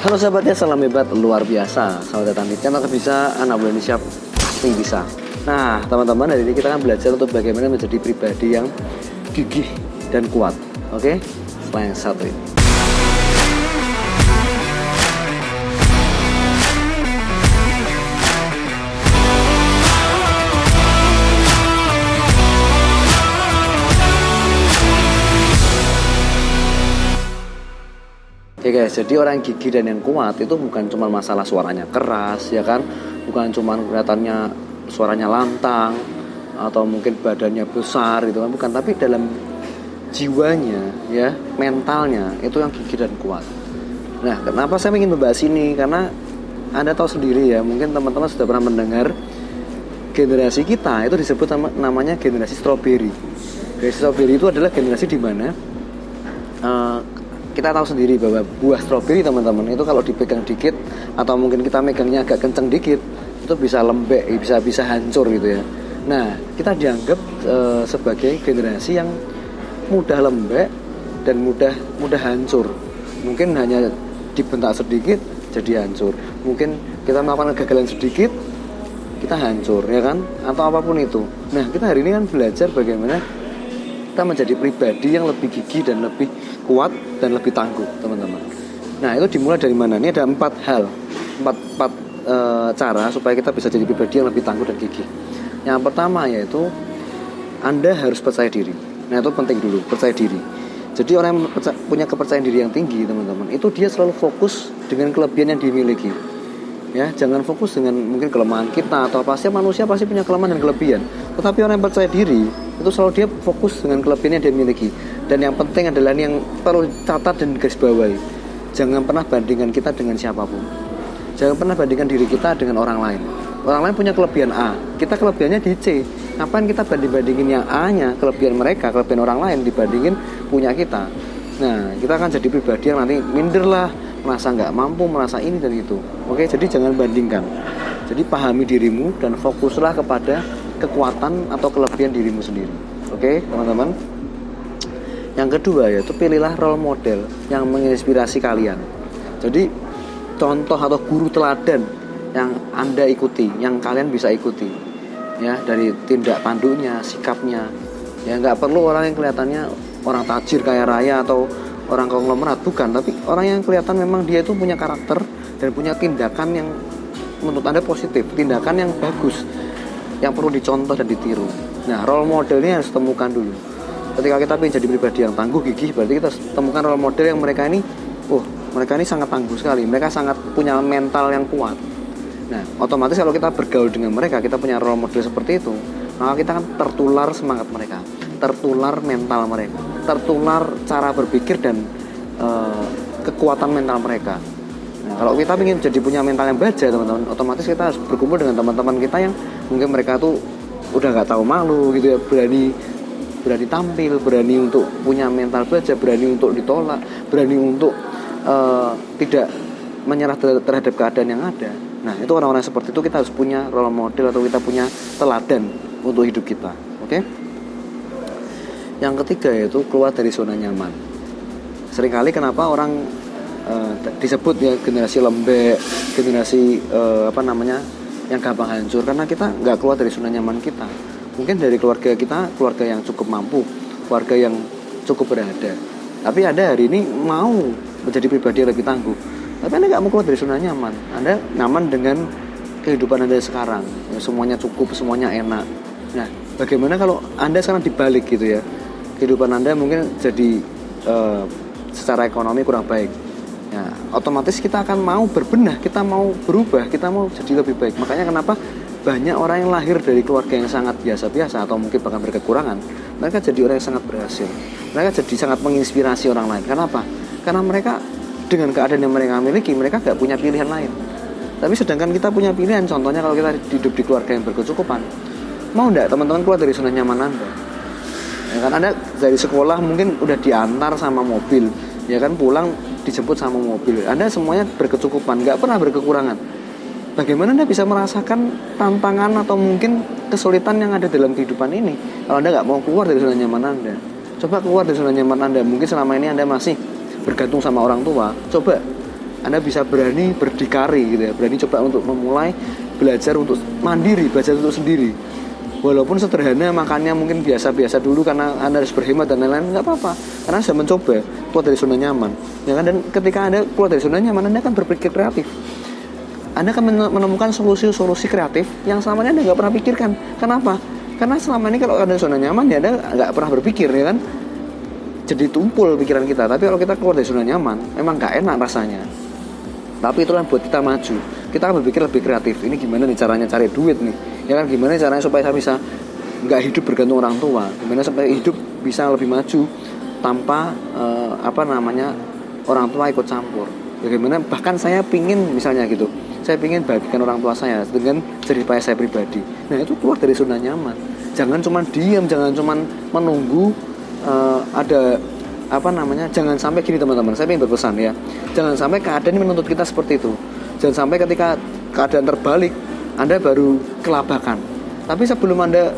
Halo sahabatnya, salam hebat luar biasa. Selamat datang di channel Bisa, anak muda Indonesia pasti bisa. Nah teman-teman, hari ini kita akan belajar untuk bagaimana menjadi pribadi yang gigih dan kuat. Oke, setelah yang satu ini. Oke guys, jadi orang yang gigih dan yang kuat itu bukan cuma masalah suaranya keras, ya kan? Bukan cuma kelihatannya suaranya lantang atau mungkin badannya besar gitu kan, bukan. Tapi dalam jiwanya, ya, mentalnya itu yang gigih dan kuat. Nah, kenapa saya ingin membahas ini? Karena Anda tahu sendiri ya, mungkin teman-teman sudah pernah mendengar generasi kita itu disebut namanya generasi strawberry. Generasi strawberry itu adalah generasi di mana kita tahu sendiri bahwa buah stroberi teman-teman itu kalau dipegang dikit atau mungkin kita megangnya agak kenceng dikit itu bisa lembek, bisa hancur gitu ya. Nah, kita dianggap sebagai generasi yang mudah lembek dan mudah hancur. Mungkin hanya dibentak sedikit jadi hancur. Mungkin kita melakukan kegagalan sedikit kita hancur, ya kan? Atau apapun itu. Nah, kita hari ini kan belajar bagaimana kita menjadi pribadi yang lebih gigih dan lebih kuat dan lebih tangguh, teman-teman. Nah, itu dimulai dari mana? Ini ada empat cara supaya kita bisa jadi pribadi yang lebih tangguh dan gigih. Yang pertama yaitu Anda harus percaya diri. Nah, itu penting dulu, percaya diri. Jadi orang yang punya kepercayaan diri yang tinggi, teman-teman, itu dia selalu fokus dengan kelebihan yang dimiliki. Ya, jangan fokus dengan mungkin kelemahan kita atau apa sih, manusia pasti punya kelemahan dan kelebihan. Tetapi orang yang percaya diri itu selalu dia fokus dengan kelebihan yang dia miliki. Dan yang penting adalah ini yang perlu catat dan garis bawahi. Jangan pernah bandingkan kita dengan siapapun. Jangan pernah bandingkan diri kita dengan orang lain. Orang lain punya kelebihan A, kita kelebihannya di C. Ngapain kita banding-bandingin yang A-nya, kelebihan mereka, kelebihan orang lain dibandingin punya kita. Nah, kita akan jadi pribadi yang nanti minder lah, merasa nggak mampu, merasa ini dan itu. Oke, jadi jangan bandingkan. Jadi pahami dirimu dan fokuslah kepada kekuatan atau kelebihan dirimu sendiri. Oke, teman-teman. Yang kedua yaitu pilihlah role model yang menginspirasi kalian. Jadi contoh atau guru teladan yang Anda ikuti, yang kalian bisa ikuti. Ya, dari tindak tanduknya, sikapnya. Ya, nggak perlu orang yang kelihatannya orang tajir kaya raya atau orang konglomerat, bukan, tapi orang yang kelihatan memang dia itu punya karakter dan punya tindakan yang menurut Anda positif, tindakan yang bagus, yang perlu dicontoh dan ditiru. Nah, role modelnya harus temukan dulu. Ketika kita ingin jadi pribadi yang tangguh, gigih, berarti kita harus temukan role model yang mereka ini sangat tangguh sekali, mereka sangat punya mental yang kuat. Nah, otomatis kalau kita bergaul dengan mereka, kita punya role model seperti itu, maka kita akan tertular semangat mereka, tertular mental mereka, tertular cara berpikir dan kekuatan mental mereka. Nah, kalau kita ingin jadi punya mental yang baja, teman-teman, otomatis kita harus berkumpul dengan teman-teman kita yang mungkin mereka tuh udah nggak tahu malu gitu ya, berani tampil, berani untuk punya mental baja, berani untuk ditolak, berani untuk tidak menyerah terhadap keadaan yang ada. Nah, itu orang-orang seperti itu kita harus punya role model atau kita punya teladan untuk hidup kita. Oke? Yang ketiga yaitu keluar dari zona nyaman. Seringkali kenapa orang disebut ya generasi lembek, generasi yang gampang hancur, karena kita nggak keluar dari zona nyaman kita. Mungkin dari keluarga kita, keluarga yang cukup mampu, keluarga yang cukup berada. Tapi Anda hari ini mau menjadi pribadi yang lebih tangguh, tapi Anda nggak mau keluar dari zona nyaman. Anda nyaman dengan kehidupan Anda sekarang, ya, semuanya cukup, semuanya enak. Nah, bagaimana kalau Anda sekarang dibalik gitu ya? Kehidupan Anda mungkin jadi secara ekonomi kurang baik. Ya, otomatis kita akan mau berbenah, kita mau berubah, kita mau jadi lebih baik. Makanya kenapa banyak orang yang lahir dari keluarga yang sangat biasa-biasa atau mungkin bahkan berkekurangan, mereka jadi orang yang sangat berhasil. Mereka jadi sangat menginspirasi orang lain. Kenapa? Karena mereka dengan keadaan yang mereka miliki, mereka gak punya pilihan lain. Tapi sedangkan kita punya pilihan. Contohnya kalau kita hidup di keluarga yang berkecukupan, mau enggak teman-teman keluar dari zona nyaman Anda? Ya kan, Anda dari sekolah mungkin udah diantar sama mobil, ya kan, pulang dijemput sama mobil. Anda semuanya berkecukupan, gak pernah berkekurangan. Bagaimana Anda bisa merasakan tantangan atau mungkin kesulitan yang ada dalam kehidupan ini kalau Anda nggak mau keluar dari zona nyaman Anda? Coba keluar dari zona nyaman Anda. Mungkin selama ini Anda masih bergantung sama orang tua. Coba Anda bisa berani berdikari gitu ya, berani coba untuk memulai belajar untuk mandiri, belajar untuk sendiri. Walaupun sederhana, makannya mungkin biasa-biasa dulu karena Anda harus berhemat dan lain-lain, nggak apa-apa. Karena sudah mencoba keluar dari zona nyaman, ya kan? Dan ketika Anda keluar dari zona nyaman, Anda akan berpikir kreatif. Anda akan menemukan solusi-solusi kreatif yang selama ini Anda nggak pernah pikirkan. Kenapa? Karena selama ini kalau Anda zona nyaman, ya Anda nggak pernah berpikir, ya kan? Jadi tumpul pikiran kita. Tapi kalau kita keluar dari zona nyaman, memang nggak enak rasanya. Tapi itulah buat kita maju. Kita akan berpikir lebih kreatif. Ini gimana nih caranya cari duit nih? Ya kan, gimana caranya supaya saya bisa nggak hidup bergantung orang tua? Gimana supaya hidup bisa lebih maju tanpa orang tua ikut campur? Bagaimana bahkan saya pingin misalnya gitu, saya pingin bagikan orang tua saya dengan jerih payah saya pribadi. Nah itu keluar dari zona nyaman. Jangan cuma diam, jangan cuma menunggu jangan sampai gini teman-teman, saya ingin berpesan ya, jangan sampai keadaan ini menuntut kita seperti itu. Jangan sampai ketika keadaan terbalik Anda baru kelabakan. Tapi sebelum Anda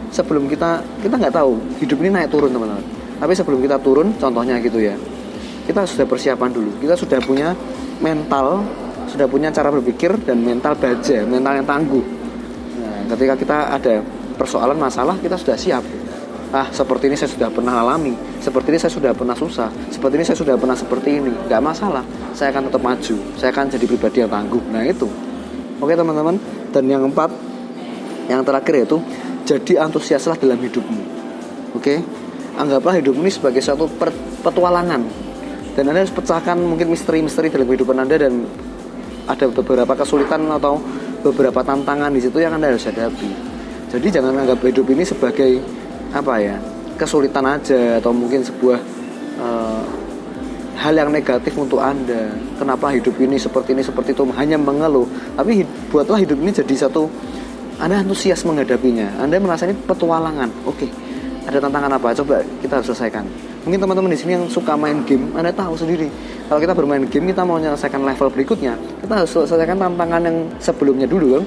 sebelum kita nggak tahu hidup ini naik turun teman-teman. Tapi sebelum kita turun, contohnya gitu ya, kita sudah persiapan dulu, kita sudah punya mental, sudah punya cara berpikir dan mental baja, mental yang tangguh. Nah, ketika kita ada persoalan masalah, kita sudah siap. Seperti ini saya sudah pernah alami, seperti ini saya sudah pernah susah, seperti ini saya sudah pernah seperti ini, nggak masalah, saya akan tetap maju, saya akan jadi pribadi yang tangguh. Nah itu, oke teman-teman. Dan yang keempat, yang terakhir yaitu jadi antusiaslah dalam hidupmu. Oke, anggaplah hidup ini sebagai suatu petualangan, dan Anda harus pecahkan mungkin misteri-misteri dalam kehidupan Anda, dan ada beberapa kesulitan atau beberapa tantangan di situ yang Anda harus hadapi. Jadi jangan anggap hidup ini sebagai kesulitan aja, atau mungkin sebuah hal yang negatif untuk Anda. Kenapa hidup ini seperti itu, hanya mengeluh. Tapi buatlah hidup ini jadi satu, Anda antusias menghadapinya. Anda merasa ini petualangan. Oke, ada tantangan apa? Coba kita harus selesaikan. Mungkin teman-teman di sini yang suka main game, Anda tahu sendiri. Kalau kita bermain game, kita mau menyelesaikan level berikutnya, kita harus selesaikan tantangan yang sebelumnya dulu kan.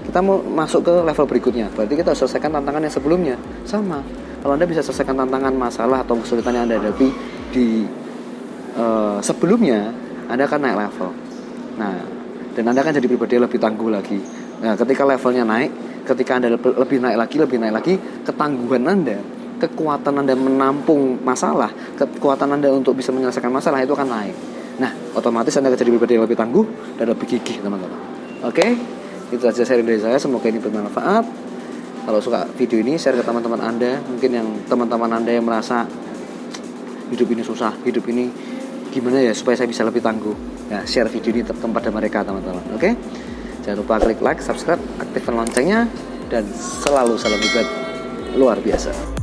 Kita mau masuk ke level berikutnya, berarti kita harus selesaikan tantangan yang sebelumnya. Sama, kalau Anda bisa selesaikan tantangan, masalah atau kesulitan yang Anda hadapi di sebelumnya, Anda akan naik level. Nah, dan Anda akan jadi pribadi yang lebih tangguh lagi. Nah, ketika levelnya naik, ketika Anda lebih naik lagi, ketangguhan Anda, kekuatan Anda menampung masalah, kekuatan Anda untuk bisa menyelesaikan masalah itu akan naik. Nah, otomatis Anda akan jadi pribadi yang lebih tangguh dan lebih gigih, teman-teman. Oke? Itu saja sharing dari saya, semoga ini bermanfaat. Kalau suka video ini, share ke teman-teman Anda. Mungkin yang teman-teman Anda yang merasa hidup ini susah, hidup ini gimana ya supaya saya bisa lebih tangguh. Nah, share video ini kepada mereka, teman-teman. Oke? Jangan lupa klik like, subscribe, aktifkan loncengnya, dan selalu salam hebat luar biasa.